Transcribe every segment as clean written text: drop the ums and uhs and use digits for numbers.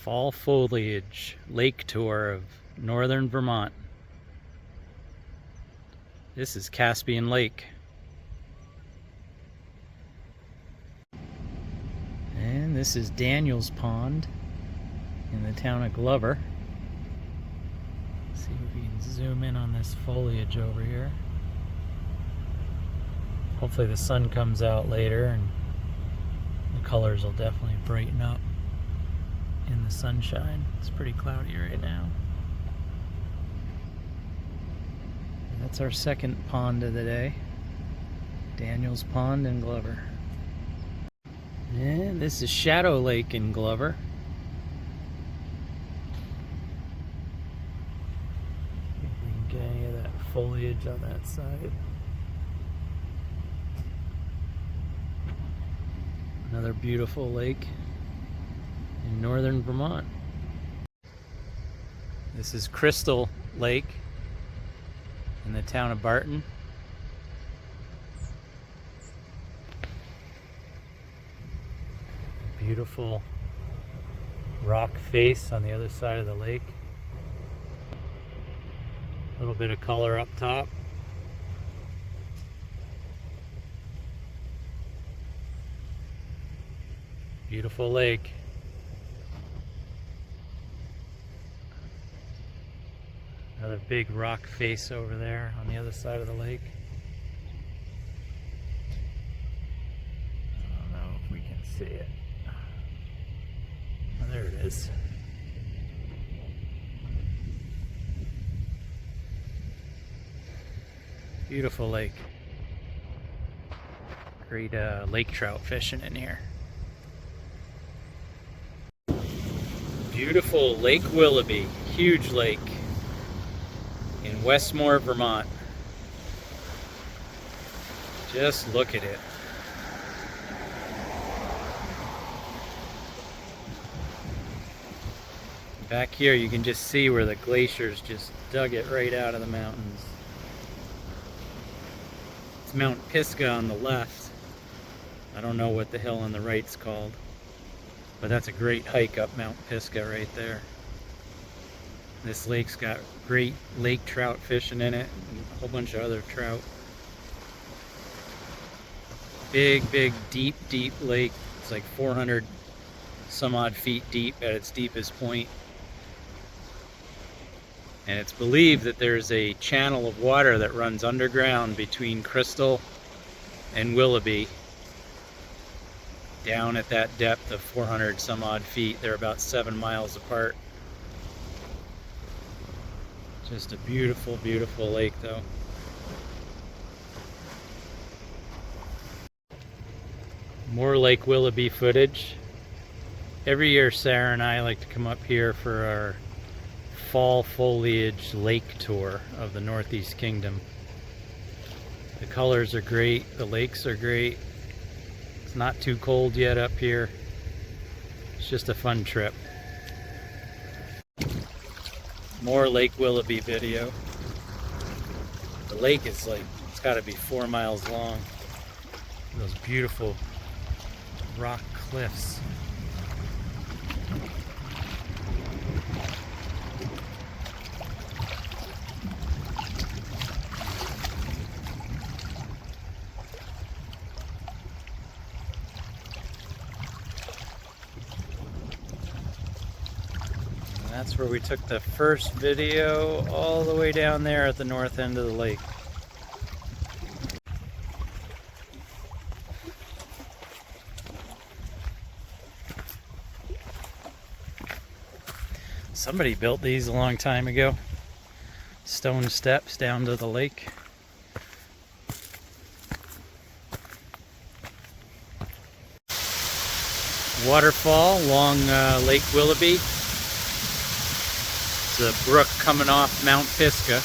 Fall Foliage Lake Tour of northern Vermont. This is Caspian Lake. And this is Daniel's Pond in the town of Glover. Let's see if we can zoom in on this foliage over here. Hopefully the sun comes out later and the colors will definitely brighten up in the sunshine. It's pretty cloudy right now. And that's our second pond of the day. Daniel's Pond in Glover. And this is Shadow Lake in Glover. See if we can get any of that foliage on that side. Another beautiful lake in northern Vermont. This is Crystal Lake in the town of Barton. Beautiful rock face on the other side of the lake. A little bit of color up top. Beautiful lake. Another big rock face over there on the other side of the lake. I don't know if we can see it. Oh, there it is. Beautiful lake. Great lake trout fishing in here. Beautiful Lake Willoughby, huge lake in Westmore, Vermont. Just look at it. Back here you can just see where the glaciers just dug it right out of the mountains. It's Mount Pisgah on the left. I don't know what the hill on the right's called. But that's a great hike up Mount Pisgah right there. This lake's got great lake trout fishing in it, and a whole bunch of other trout. Big, deep lake. It's like 400 some odd feet deep at its deepest point. And it's believed that there's a channel of water that runs underground between Crystal and Willoughby. Down at that depth of 400 some odd feet. They're about 7 miles apart. Just a beautiful lake though. More Lake Willoughby footage. Every year Sarah and I like to come up here for our fall foliage lake tour of the Northeast Kingdom. The colors are great, the lakes are great. It's not too cold yet up here. It's just a fun trip. More Lake Willoughby video. The lake is like, it's got to be 4 miles long. Those beautiful rock cliffs. That's where we took the first video, all the way down there at the north end of the lake. Somebody built these a long time ago. Stone steps down to the lake. Waterfall along Lake Willoughby. The brook coming off Mount Pisgah,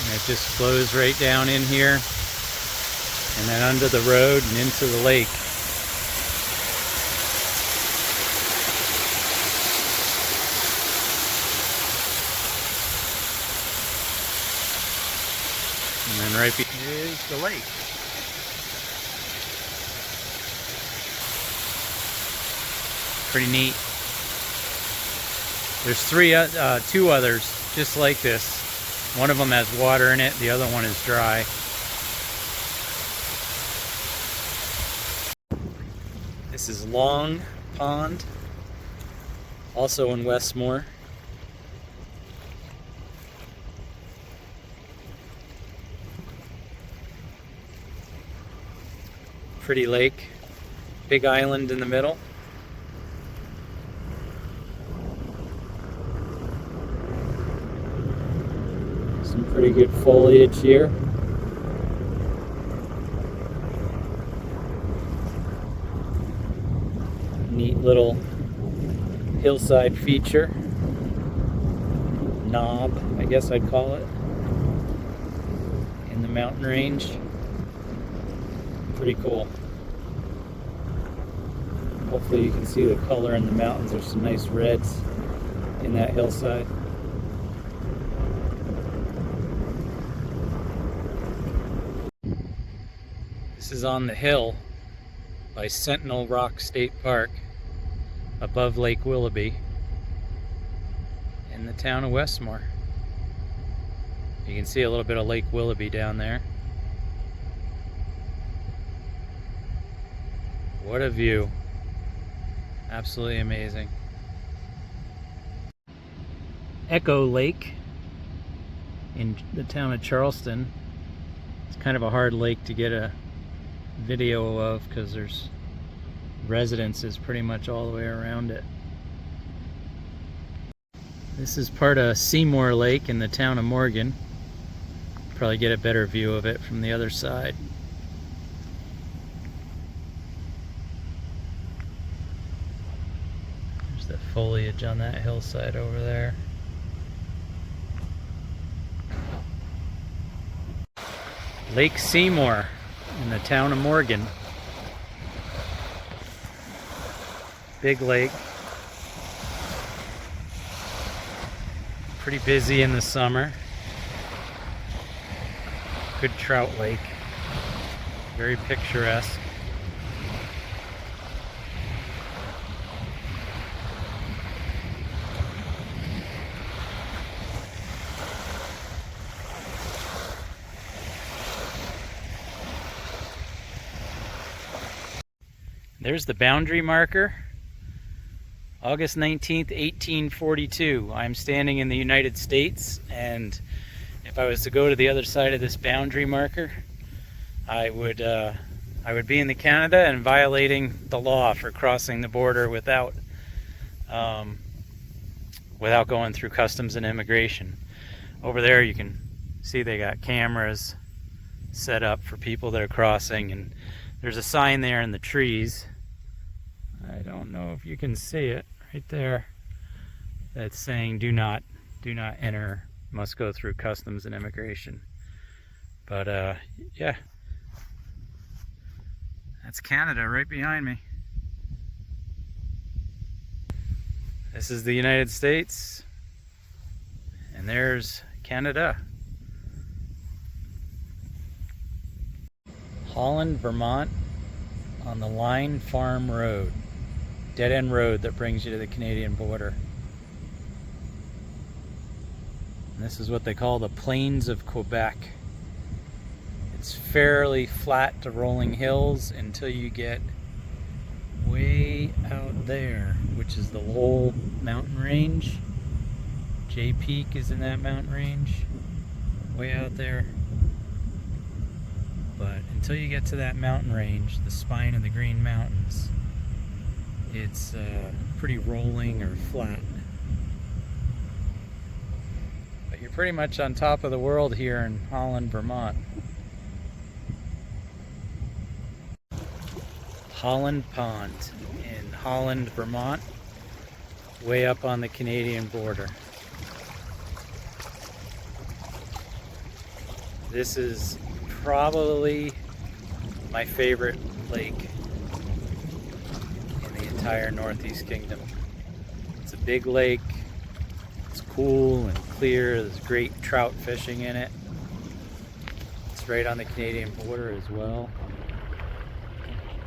and it just flows right down in here and then under the road and into the lake. And then right behind is the lake. Pretty neat. There's two others just like this. One of them has water in it, the other one is dry. This is Long Pond, also in Westmore. Pretty lake, big island in the middle. Some pretty good foliage here. Neat little hillside feature. Knob, I guess I'd call it, in the mountain range. Pretty cool. Hopefully you can see the color in the mountains. There's some nice reds in that hillside. This is on the hill by Sentinel Rock State Park above Lake Willoughby in the town of Westmore. You can see a little bit of Lake Willoughby down there. What a view. Absolutely amazing. Echo Lake in the town of Charleston. It's kind of a hard lake to get a video of because there's residences pretty much all the way around it. This is part of Seymour Lake in the town of Morgan. Probably get a better view of it from the other side. There's the foliage on that hillside over there. Lake Seymour in the town of Morgan. Big lake. Pretty busy in the summer. Good trout lake. Very picturesque. There's the boundary marker. August 19th, 1842. I'm standing in the United States, and if I was to go to the other side of this boundary marker, I would be in Canada and violating the law for crossing the border without going through customs and immigration. Over there you can see they got cameras set up for people that are crossing, and there's a sign there in the trees. I don't know if you can see it right there. That's saying do not enter, must go through customs and immigration. But yeah, that's Canada right behind me. This is the United States, and there's Canada. Holland, Vermont, on the Line Farm Road. Dead-end road that brings you to the Canadian border. And this is what they call the Plains of Quebec. It's fairly flat to rolling hills until you get way out there, which is the whole mountain range. Jay Peak is in that mountain range, way out there. But until you get to that mountain range, the spine of the Green Mountains, it's pretty rolling or flat. But you're pretty much on top of the world here in Holland, Vermont. Holland Pond in Holland, Vermont, way up on the Canadian border. This is probably my favorite lake in the entire Northeast Kingdom. It's a big lake, it's cool and clear, there's great trout fishing in it. It's right on the Canadian border as well.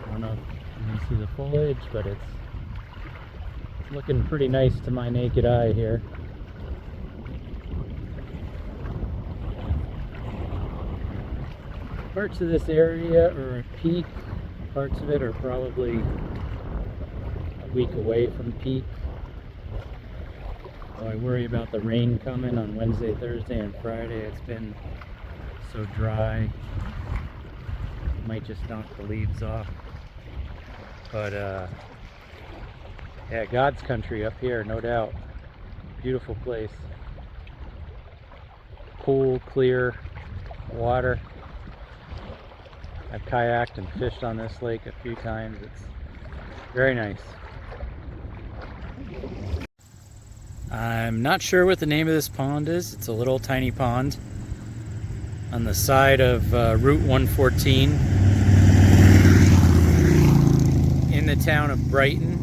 I don't know if you can see the foliage, but it's Looking pretty nice to my naked eye here. Parts of this area are at peak. Parts of it are probably a week away from peak. So I worry about the rain coming on Wednesday, Thursday, and Friday. It's been so dry. Might just knock the leaves off. But yeah, God's country up here, no doubt. Beautiful place. Cool, clear water. I've kayaked and fished on this lake a few times. It's very nice. I'm not sure what the name of this pond is. It's a little tiny pond on the side of Route 114 in the town of Brighton.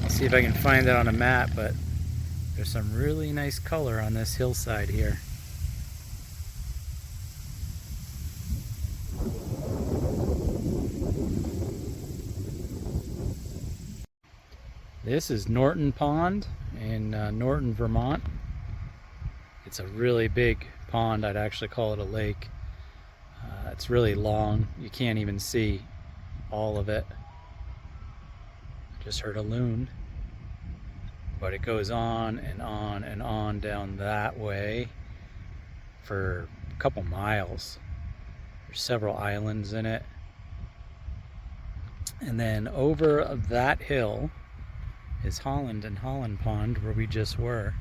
I'll see if I can find that on a map, but there's some really nice color on this hillside here. This is Norton Pond in Norton, Vermont. It's a really big pond. I'd actually call it a lake. It's really long. You can't even see all of it. Just heard a loon. But it goes on and on and on down that way for a couple miles. There's several islands in it. And then over that hill is Holland and Holland Pond, where we just were.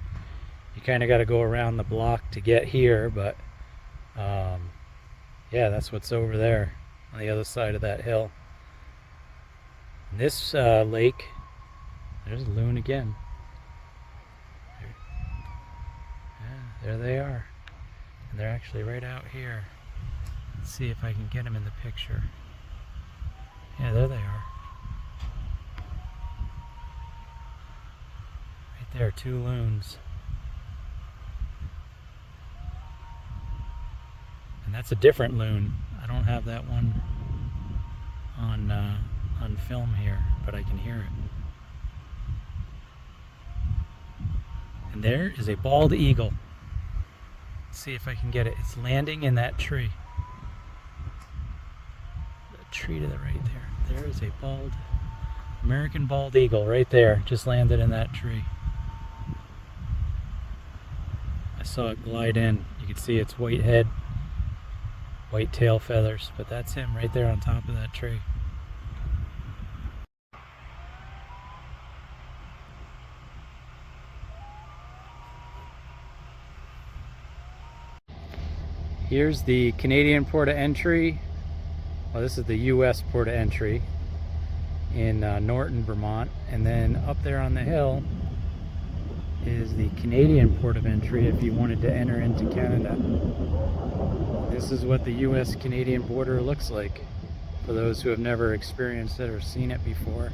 You kind of got to go around the block to get here, but yeah, that's what's over there on the other side of that hill. And this lake, there's a loon again. Yeah, there they are. And they're actually right out here. Let's see if I can get them in the picture. Yeah, there they are. There are two loons. And that's a different loon. I don't have that one on film here, but I can hear it. And there is a bald eagle. Let's see if I can get it. It's landing in that tree. The tree to the right there. There is a American bald eagle right there. Just landed in that tree. I saw it glide in. You can see its white head, white tail feathers, but that's him right there on top of that tree. Here's the Canadian port of entry. Well, this is the US port of entry in Norton, Vermont. And then up there on the hill is the Canadian port of entry if you wanted to enter into Canada. This is what the US-Canadian border looks like for those who have never experienced it or seen it before.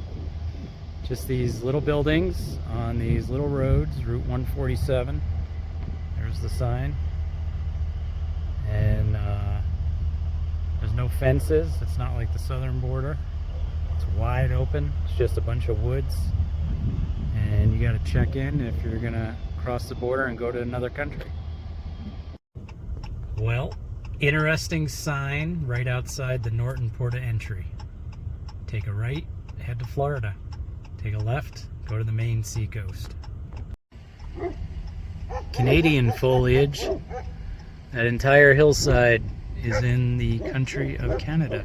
Just these little buildings on these little roads, Route 147. There's the sign. And there's no fences. It's not like the southern border. It's wide open. It's just a bunch of woods. And you got to check in if you're gonna cross the border and go to another country. Well, interesting sign right outside the Norton port of entry. Take a right, head to Florida. Take a left, go to the Maine seacoast. Canadian foliage. That entire hillside is in the country of Canada.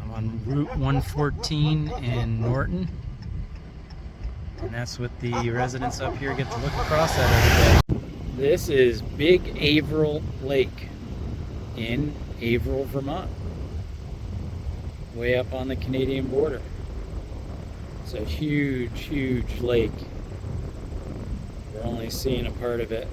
I'm on Route 114 in Norton. And that's what the residents up here get to look across at every day. This is Big Averill Lake in Averill, Vermont. Way up on the Canadian border. It's a huge, huge lake. We're only seeing a part of it.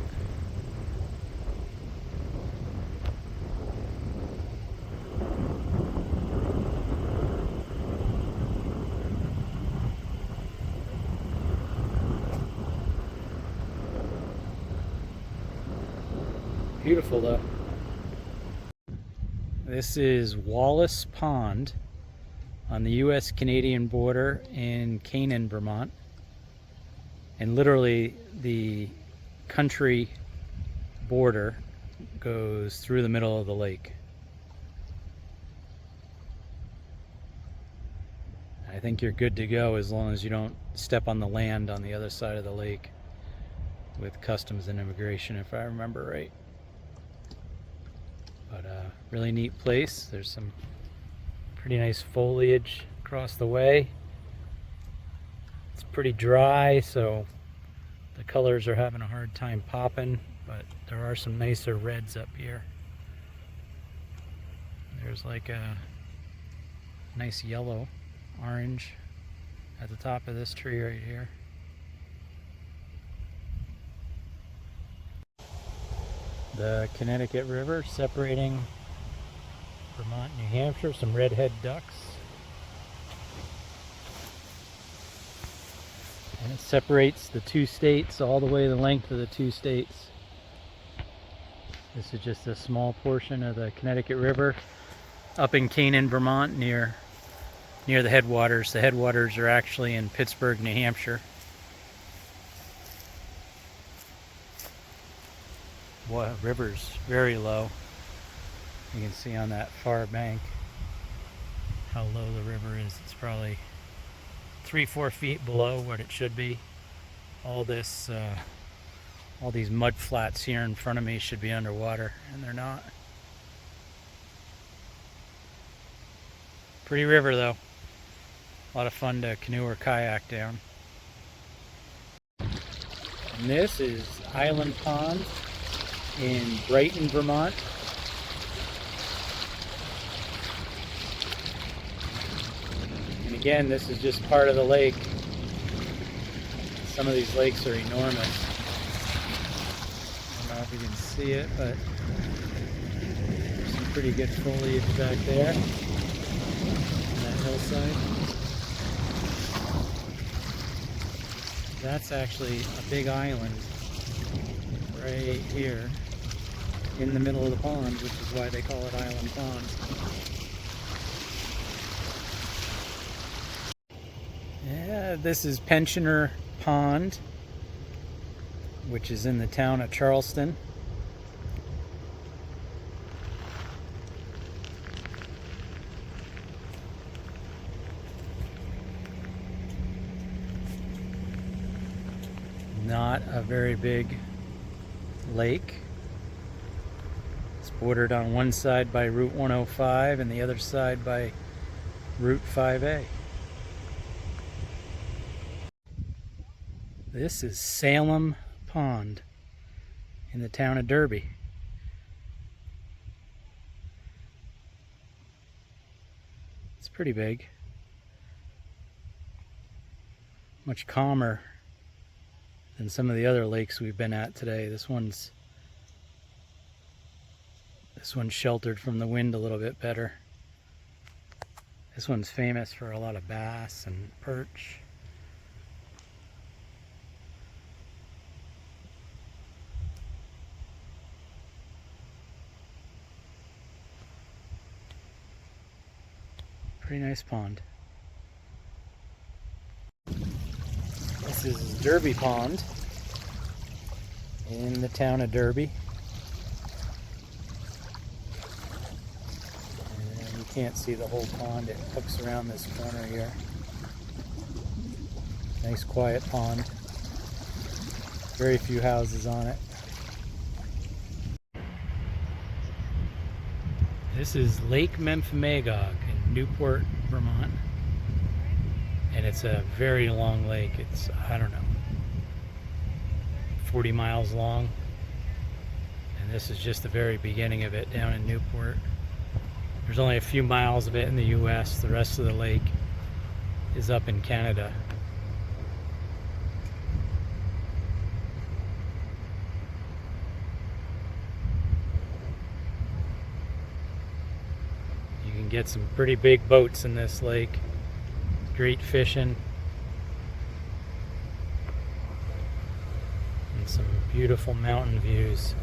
Beautiful though. This is Wallace Pond on the US-Canadian border in Canaan, Vermont. And literally the country border goes through the middle of the lake. I think you're good to go as long as you don't step on the land on the other side of the lake with customs and immigration, if I remember right. But really neat place. There's some pretty nice foliage across the way. It's pretty dry, so the colors are having a hard time popping, but there are some nicer reds up here. There's like a nice yellow, orange at the top of this tree right here. The Connecticut River separating Vermont, New Hampshire, some redhead ducks. And it separates the two states all the way the length of the two states. This is just a small portion of the Connecticut River up in Canaan, Vermont, near the headwaters. The headwaters are actually in Pittsburgh, New Hampshire. Wow, the river's very low. You can see on that far bank how low the river is. It's probably 3-4 feet below what it should be. All these mud flats here in front of me should be underwater, and they're not. Pretty river though. A lot of fun to canoe or kayak down. And this is Island Pond in Brighton, Vermont. And again, this is just part of the lake. Some of these lakes are enormous. I don't know if you can see it, but there's some pretty good foliage back there on that hillside. That's actually a big island right here in the middle of the pond, which is why they call it Island Pond. Yeah, this is Pensioner Pond, which is in the town of Charleston. Not a very big lake. It's bordered on one side by Route 105 and the other side by Route 5A. This is Salem Pond in the town of Derby. It's pretty big. Much calmer than some of the other lakes we've been at today. This one's sheltered from the wind a little bit better. This one's famous for a lot of bass and perch. Pretty nice pond. This is Derby Pond in the town of Derby. And you can't see the whole pond, it hooks around this corner here. Nice quiet pond. Very few houses on it. This is Lake Memphremagog in Newport, Vermont. And it's a very long lake. It's, I don't know, 40 miles long. And this is just the very beginning of it down in Newport. There's only a few miles of it in the US. The rest of the lake is up in Canada. You can get some pretty big boats in this lake. Great fishing. And some beautiful mountain views.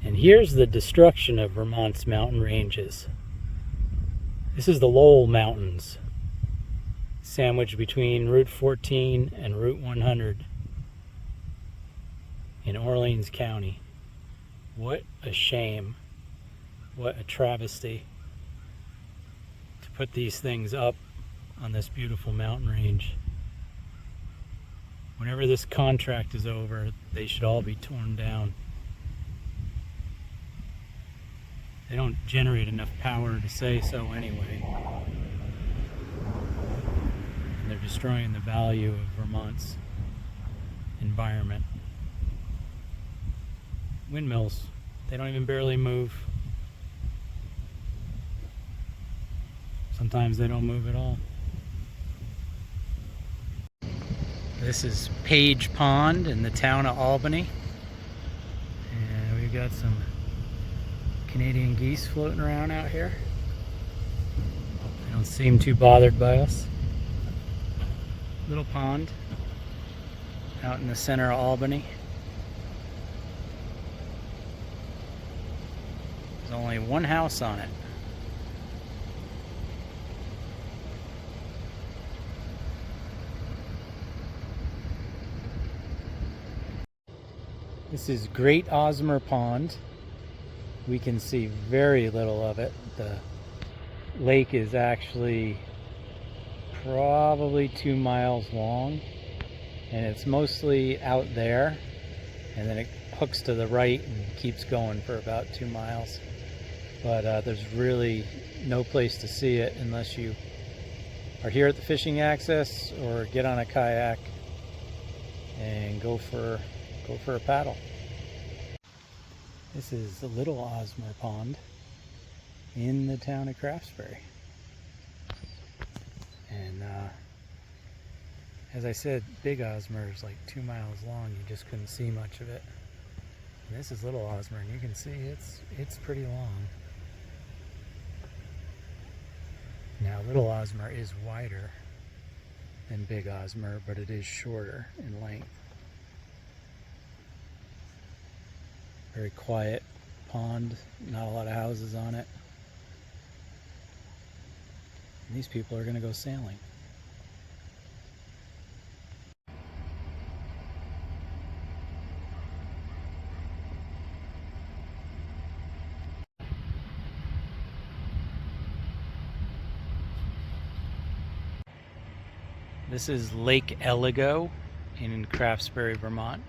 And here's the destruction of Vermont's mountain ranges. This is the Lowell Mountains, sandwiched between Route 14 and Route 100 in Orleans County. What a shame. What a travesty to put these things up on this beautiful mountain range. Whenever this contract is over, they should all be torn down. They don't generate enough power to say so anyway. And they're destroying the value of Vermont's environment. Windmills, they don't even barely move. Sometimes they don't move at all. This is Page Pond in the town of Albany. And we've got some Canadian geese floating around out here. They don't seem too bothered by us. Little pond out in the center of Albany. There's only one house on it. This is Great Osmer Pond. We can see very little of it. The lake is actually probably 2 miles long, and it's mostly out there, and then it hooks to the right and keeps going for about 2 miles. But there's really no place to see it unless you are here at the fishing access or get on a kayak and go for a paddle. This is the Little Osmer Pond in the town of Craftsbury. And as I said, Big Osmer is like 2 miles long. You just couldn't see much of it. And this is Little Osmer, and you can see it's pretty long. Now, Little Osmer is wider than Big Osmer, but it is shorter in length. Very quiet pond, not a lot of houses on it. And these people are going to go sailing. This is Lake Eligo in Craftsbury, Vermont.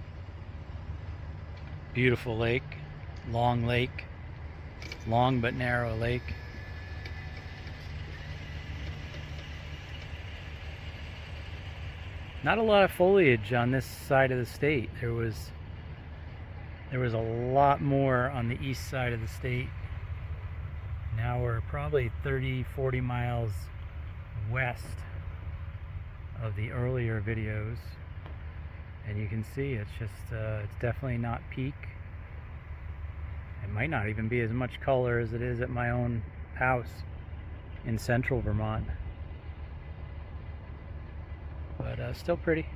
Beautiful lake, long but narrow lake. Not a lot of foliage on this side of the state. There was a lot more on the east side of the state. Now we're probably 30-40 miles west of the earlier videos, and you can see it's just it's definitely not peak. It might not even be as much color as it is at my own house in central Vermont, but still pretty.